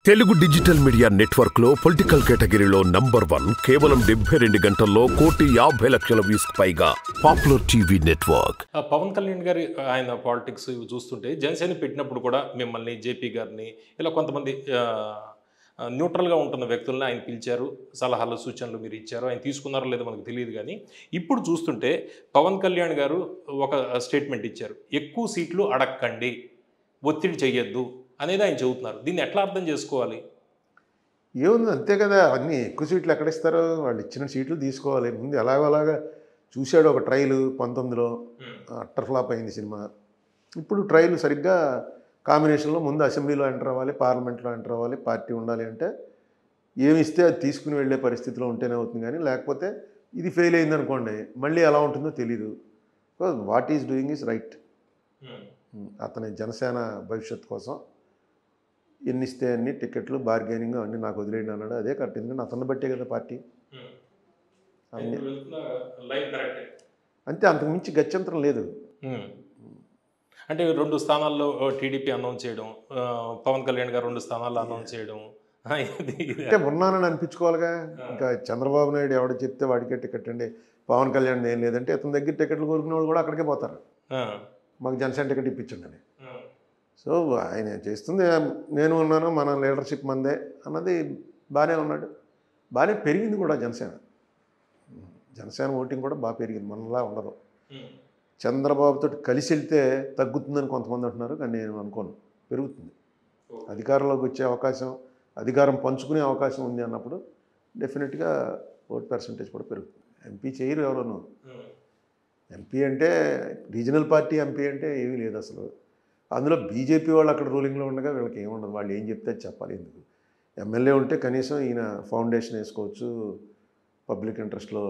Telugu digital media network లో political కేటగిరీలో number 1 కేవలం 72 గంటల్లో 1,50,00,000 వ్యూస్ పైగా popular TV network. Pawan Kalyan గారి ఆయన పాలిటిక్స్ ఇవి చూస్తుంటే జనసేన పెట్టినప్పుడు కూడా మిమ్మల్ని జేపీ గారిని ఇలా కొంతమంది న్యూట్రల్గా ఉంటున్న వ్యక్తులను ఆయన పిలిచారు, సలహాలు సూచనలు మీరు ఇచ్చారు. ఆయన తీసుకున్నారో లేదో మనకు తెలియదు. కానీ ఇప్పుడు చూస్తుంటే పవన్ కళ్యాణ్ గారు ఒక స్టేట్మెంట్ ఇచ్చారు, ఎక్కువ సీట్లు అడక్కండి, ఒత్తిడి చెయ్యొద్దు అనేది ఆయన చెబుతున్నారు. దీన్ని ఎట్లా అర్థం చేసుకోవాలి? ఏముంది, అంతే కదా. అన్నీ ఎక్కువ సీట్లు ఎక్కడ ఇస్తారో వాళ్ళు ఇచ్చిన సీట్లు తీసుకోవాలి. ముందు ఎలాగోలాగా చూశాడు ఒక ట్రైలు 19లో, అట్టర్ ఫ్లాప్ అయింది సినిమా. ఇప్పుడు ట్రైలు సరిగ్గా కాంబినేషన్లో ముందు అసెంబ్లీలో ఎంటర్ అవ్వాలి, పార్లమెంట్లో ఎంటర్ అవ్వాలి, పార్టీ ఉండాలి. అంటే ఏమి ఇస్తే అది తీసుకుని వెళ్ళే పరిస్థితిలో ఉంటేనే అవుతుంది. కానీ లేకపోతే ఇది ఫెయిల్ అయిందనుకోండి, మళ్ళీ ఎలా ఉంటుందో తెలీదు. Because what is doing is right. అతని జనసేన భవిష్యత్తు కోసం ఎన్ని ఇస్తే అన్ని టికెట్లు బార్గెనింగ్ అన్నీ నాకు వదిలేయండి అన్నాడు. అదే కరెక్ట్. ఎందుకంటే అతన్ని బట్టే కదా పార్టీ. అంతే, అంతకుమించి గత్యంతరం లేదు. అంటే 2 స్థానాల్లో టీడీపీ అనౌన్స్ చేయడం, పవన్ కళ్యాణ్ గారు 2 స్థానాల్లో అనౌన్స్ చేయడం, అంటే ఉన్నానని అనిపించుకోవాలిగా. ఇంకా చంద్రబాబు నాయుడు ఎవడో చెప్తే వాడికే టికెట్ అండి, పవన్ కళ్యాణ్ ఏం లేదంటే అతని దగ్గర టికెట్లు కోరుకునే వాళ్ళు కూడా అక్కడికే పోతారు, మాకు జనసేన టికెట్ ఇప్పించండి అని. సో ఆయన చేస్తుంది, నేను ఉన్నాను, మన లీడర్షిప్ మందే అన్నది బాగానే ఉన్నాడు. బాగానే పెరిగింది కూడా జనసేన ఓటింగ్ కూడా బాగా పెరిగింది, మనలా ఉండదు. చంద్రబాబుతో కలిసి వెళ్తే తగ్గుతుందని కొంతమంది అంటున్నారు, కానీ నేను అనుకోను, పెరుగుతుంది. అధికారంలోకి వచ్చే అవకాశం, అధికారం పంచుకునే అవకాశం ఉంది అన్నప్పుడు డెఫినెట్గా ఓట్ పర్సంటేజ్ కూడా పెరుగుతుంది. ఎంపీ చేయరు ఎవరోను. ఎంపీ అంటే రీజనల్ పార్టీ ఎంపీ అంటే ఏమీ లేదు అసలు. అందులో బీజేపీ వాళ్ళు అక్కడ రూలింగ్లో ఉండగా వీళ్ళకి ఏముండదు, వాళ్ళు ఏం చెప్తే చెప్పాలి. ఎందుకు ఎమ్మెల్యే ఉంటే కనీసం ఈయన ఫౌండేషన్ వేసుకోవచ్చు, పబ్లిక్ ఇంట్రెస్ట్లో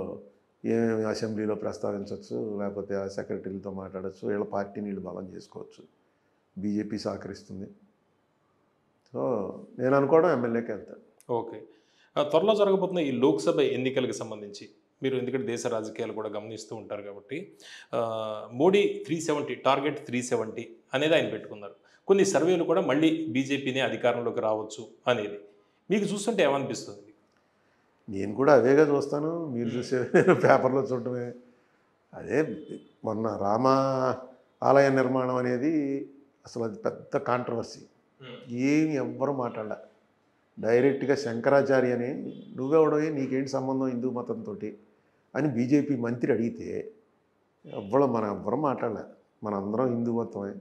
ఏమేమి అసెంబ్లీలో ప్రస్తావించవచ్చు, లేకపోతే ఆ సెక్రటరీలతో మాట్లాడచ్చు, వీళ్ళ పార్టీని వీళ్ళు బలం చేసుకోవచ్చు. బీజేపీ సహకరిస్తుంది. సో నేను అనుకోవడం ఎమ్మెల్యేకి వెళ్తాడు. ఓకే. త్వరలో జరగబోతున్న ఈ లోక్సభ ఎన్నికలకు సంబంధించి మీరు, ఎందుకంటే దేశ రాజకీయాలు కూడా గమనిస్తూ ఉంటారు కాబట్టి, మోడీ 370 టార్గెట్ 370 అనేది ఆయన పెట్టుకున్నారు. కొన్ని సర్వేలు కూడా మళ్ళీ బీజేపీనే అధికారంలోకి రావచ్చు అనేది. మీకు చూస్తుంటే ఏమనిపిస్తుంది? నేను కూడా అదేగా చూస్తాను, మీరు చూసే నేను పేపర్లో చూడటమే. అదే మొన్న రామ ఆలయ నిర్మాణం అనేది అసలు అది పెద్ద కాంట్రవర్సీ. ఏమి ఎవ్వరూ మాట్లాడాల. డైరెక్ట్గా శంకరాచార్య అని, నువ్వెవడోయే, నీకేంటి సంబంధం హిందూ మతంతో అని బీజేపీ మంత్రి అడిగితే ఎవ్వరం మాట్లాడలే. మనందరం హిందూ మతమే,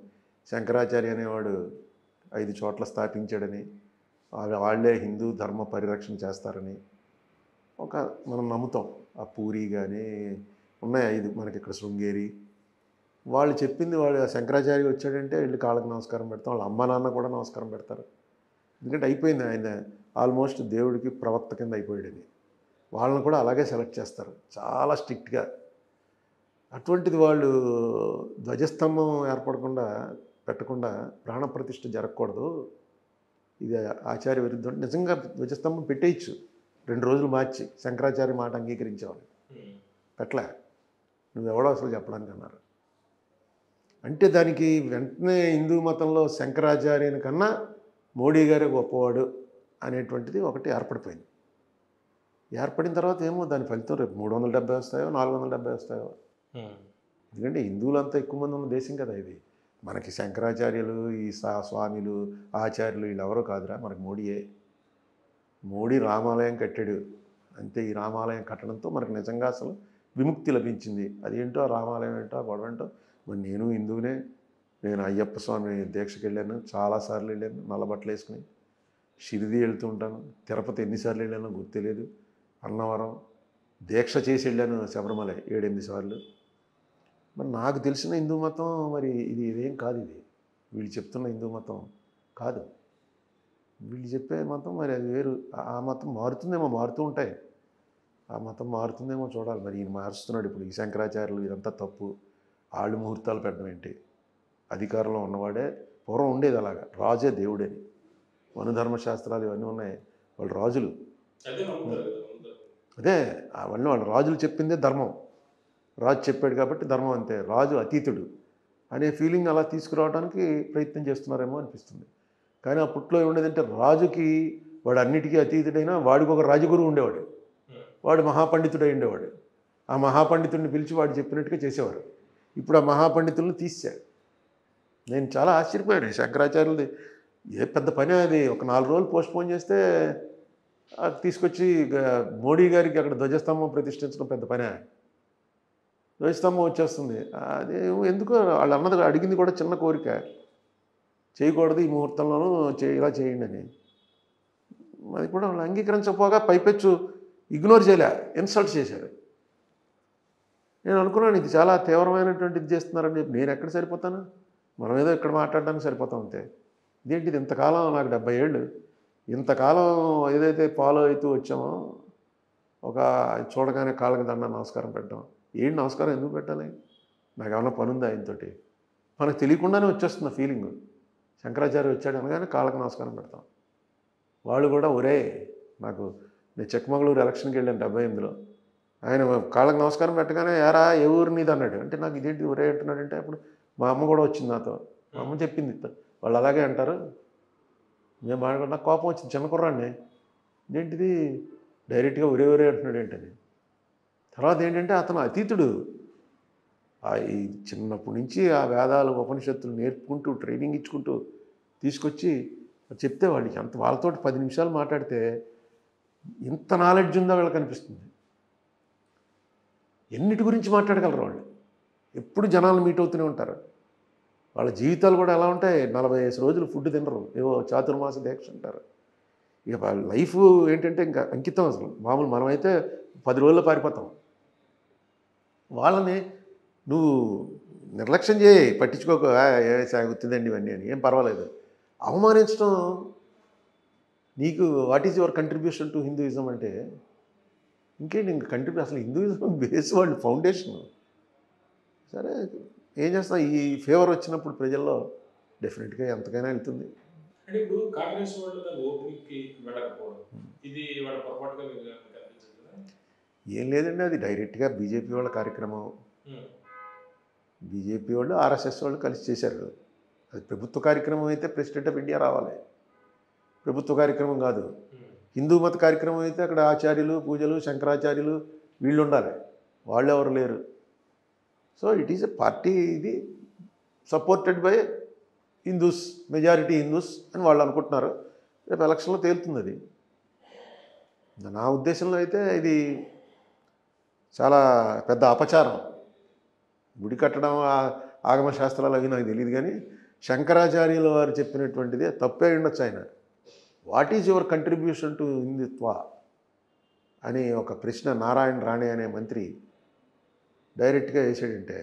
శంకరాచార్య అనేవాడు 5 చోట్ల స్థాపించాడని, వాళ్ళే హిందూ ధర్మ పరిరక్షణ చేస్తారని మనం నమ్ముతాం. ఆ పూరి కానీ ఉన్నాయి 5 మనకి ఇక్కడ, శృంగేరి. వాళ్ళు చెప్పింది, వాళ్ళు శంకరాచార్య వచ్చాడంటే వెళ్ళి కాళ్ళకి నమస్కారం పెడతాం, వాళ్ళ అమ్మ నాన్న కూడా నమస్కారం పెడతారు. ఎందుకంటే అయిపోయింది, ఆయన ఆల్మోస్ట్ దేవుడికి ప్రవక్త కింద అయిపోయాడని. వాళ్ళని కూడా అలాగే సెలెక్ట్ చేస్తారు చాలా స్ట్రిక్ట్గా. అటువంటిది వాళ్ళు ధ్వజస్తంభం పెట్టకుండా ప్రాణప్రతిష్ఠ జరగకూడదు, ఇది ఆచార్య విరుద్ధం. నిజంగా ధ్వజస్తంభం పెట్టేయచ్చు, 2 రోజులు మార్చి, శంకరాచార్య మాట అంగీకరించేవాళ్ళు. పెట్టలే, నువ్వెవడో అసలు చెప్పడానికి అన్నారు. అంటే దానికి వెంటనే హిందూ మతంలో శంకరాచార్యుని కన్నా మోడీ గారే గొప్పవాడు అనేటువంటిది ఒకటి ఏర్పడిపోయింది. ఏర్పడిన తర్వాత ఏమో దాని ఫలితం రేపు 370 వస్తాయో 470 వస్తాయో. ఎందుకంటే హిందువులంతా ఎక్కువ మంది ఉన్న దేశం కదా ఇది. మనకి శంకరాచార్యులు, ఈ స్వామిలు, ఆచార్యులు వీళ్ళెవరో కాదురా, మనకి మోడీయే. మోడీ రామాలయం కట్టాడు అంతే. ఈ రామాలయం కట్టడంతో మనకు నిజంగా అసలు విముక్తి లభించింది. అదేంటో ఆ రామాలయం ఏంటో, ఆ గొడవ ఏంటో. మరి నేను హిందువునే, నేను అయ్యప్ప స్వామి దీక్షకి వెళ్ళాను, చాలాసార్లు వెళ్ళాను నల్లబట్టలు వేసుకుని. షిరిడి వెళ్తూ ఉంటాను, తిరుపతి ఎన్నిసార్లు వెళ్ళానో గుర్తులేదు, అన్నవరం దీక్ష చేసి వెళ్ళాను, శబరిమల 7-8 సార్లు. మరి నాకు తెలిసిన హిందూ మతం మరి ఇదేం కాదు. ఇది వీళ్ళు చెప్తున్న హిందూ మతం కాదు. వీళ్ళు చెప్పే మతం మరి అది వేరు. ఆ మతం మారుతుందేమో, మారుతూ ఉంటాయి. ఆ మతం మారుతుందేమో చూడాలి. మరి ఈయన మారుస్తున్నాడు ఇప్పుడు. ఈ శంకరాచార్యులు ఇదంతా తప్పు, వాళ్ళు ముహూర్తాలు పెట్టడం ఏంటి? అధికారంలో ఉన్నవాడే, పూర్వం ఉండేది అలాగా, రాజే దేవుడని. మనుధర్మశాస్త్రాలు ఇవన్నీ ఉన్నాయి, వాళ్ళు రాజులు. అదే అవన్నీ వాళ్ళు రాజులు చెప్పిందే ధర్మం. రాజు చెప్పాడు కాబట్టి ధర్మం అంతే, రాజు అతీతుడు అనే ఫీలింగ్ అలా తీసుకురావడానికి ప్రయత్నం చేస్తున్నారేమో అనిపిస్తుంది. కానీ అప్పట్లో ఏముండేదంటే రాజుకి వాడు అన్నిటికీ అతీతుడైనా వాడికి ఒక రాజగురువు ఉండేవాడు, వాడు మహాపండితుడై ఉండేవాడు. ఆ మహాపండితుడిని పిలిచి వాడు చెప్పినట్టుగా చేసేవారు. ఇప్పుడు ఆ మహాపండితులను తీశారు. నేను చాలా ఆశ్చర్యపోయాను. శంకరాచార్యులది ఏ పెద్ద పని అది, ఒక 4 రోజులు పోస్ట్పోన్ చేస్తే తీసుకొచ్చి మోడీ గారికి అక్కడ ధ్వజస్తంభం ప్రతిష్ఠించడం పెద్ద పనే. ధ్వజస్తంభం వచ్చేస్తుంది. అదే ఎందుకో వాళ్ళు అన్నది అడిగింది కూడా చిన్న కోరిక, చేయకూడదు ఈ ముహూర్తంలోనూ ఇలా చేయండి అని. అది కూడా వాళ్ళు అంగీకరించకపోగా పైపెచ్చు ఇగ్నోర్ చేయలే, ఇన్సల్ట్ చేశారు. నేను అనుకున్నాను ఇది చాలా తీవ్రమైనటువంటి ఇది చేస్తున్నారని చెప్పి. నేను ఎక్కడ సరిపోతాను, మనం ఏదో ఇక్కడ మాట్లాడడానికి సరిపోతాం అంతే. ఇదేంటిది ఇంతకాలం, నాకు 70 ఏళ్ళు, ఇంతకాలం ఏదైతే ఫాలో అవుతూ వచ్చామో, ఒక చూడగానే కాళ్ళకి దండ నమస్కారం పెట్టడం. ఏంటి నమస్కారం ఎందుకు పెట్టాలి, నాకు ఏమన్నా పని ఉందా ఆయనతోటి? మనకు తెలియకుండానే వచ్చేస్తుంది ఫీలింగ్. శంకరాచార్య వచ్చాడు అనగానే కాళ్ళకి నమస్కారం పెడతాం. వాళ్ళు కూడా ఒరే, నేను చెక్కమంగళూరు ఎలక్షన్కి వెళ్ళాను 78లో. ఆయన కాళ్ళకి నమస్కారం పెట్టగానే యారా ఏ ఊరు నీది అన్నాడు. అంటే నాకు ఇదేంటి ఒరే అంటున్నాడంటే, అప్పుడు మా అమ్మ కూడా వచ్చింది నాతో. మా అమ్మ చెప్పింది వాళ్ళు అలాగే అంటారు. మేము మాట్లాడుకున్నా, నాకు కోపం వచ్చింది, చిన్న కుర్రాడిని, ఏంటిది డైరెక్ట్గా ఒరే ఒరే అంటున్నాడు ఏంటని. తర్వాత ఏంటంటే అతను అతీతుడు. ఈ చిన్నప్పటి నుంచి ఆ వేదాలు ఉపనిషత్తులు నేర్పుకుంటూ ట్రైనింగ్ ఇచ్చుకుంటూ తీసుకొచ్చి చెప్తే వాళ్ళకి అంత, వాళ్ళతో 10 నిమిషాలు మాట్లాడితే ఇంత నాలెడ్జ్ ఉందా వీళ్ళకి అనిపిస్తుంది. ఎన్నిటి గురించి మాట్లాడగలరు వాళ్ళు. ఎప్పుడు జనాలు మీట్ అవుతూనే ఉంటారు. వాళ్ళ జీవితాలు కూడా ఎలా ఉంటాయి, 45 రోజులు ఫుడ్ తినరు, ఏవో చాతుర్మాస దీక్ష అంటారు. ఇక వాళ్ళ లైఫ్ ఏంటంటే ఇంకా అంకితం. అసలు మామూలు మనమైతే 10 రోజుల్లో పారిపోతాం. వాళ్ళని నువ్వు నిర్లక్ష్యం చేయి, పట్టించుకోక సాగుతుందండి ఇవన్నీ అని, ఏం పర్వాలేదు. అవమానించడం, నీకు what is your contribution to Hinduism అంటే ఇంకేంటి, ఇంక అసలు హిందూయిజం బేస్ వాళ్ళు ఫౌండేషన్. సరే ఏం చేస్తాం, ఈ ఫేవర్ వచ్చినప్పుడు ప్రజల్లో డెఫినెట్గా ఎంతకైనా వెళ్తుంది. అంటే ఇప్పుడు కాంగ్రెస్ వాళ్ళు దాని ఓపెనింగ్కి వెళ్ళకపోవడం, ఇది వాళ్ళ పొరపాటుగా కనిపించదు. ఏం లేదండి, అది డైరెక్ట్గా బీజేపీ వాళ్ళ కార్యక్రమం. బీజేపీ వాళ్ళు ఆర్ఎస్ఎస్ వాళ్ళు కలిసి చేశారు. అది ప్రభుత్వ కార్యక్రమం అయితే ప్రెసిడెంట్ ఆఫ్ ఇండియా రావాలి, ప్రభుత్వ కార్యక్రమం కాదు. హిందూ మత కార్యక్రమం అయితే అక్కడ ఆచార్యులు, పూజలు, శంకరాచార్యులు వీళ్ళు ఉండాలి, వాళ్ళు ఎవరు లేరు. So it is a party, ఇది supported by Hindus, majority Hindus అని వాళ్ళు అనుకుంటున్నారు. రేపు ఎలక్షన్లో తేలుతుంది అది. నా ఉద్దేశంలో అయితే ఇది చాలా పెద్ద అపచారం. గుడి కట్టడం, ఆగమ శాస్త్రాలు అవి నాకు తెలియదు, కానీ శంకరాచార్యుల వారు చెప్పినటువంటిదే తప్పే ఉండొచ్చు. ఆయన what is your contribution to Hindutva అని ఒక ప్రశ్న నారాయణ రాణే అనే మంత్రి డైరెక్ట్గా వేసాడంటే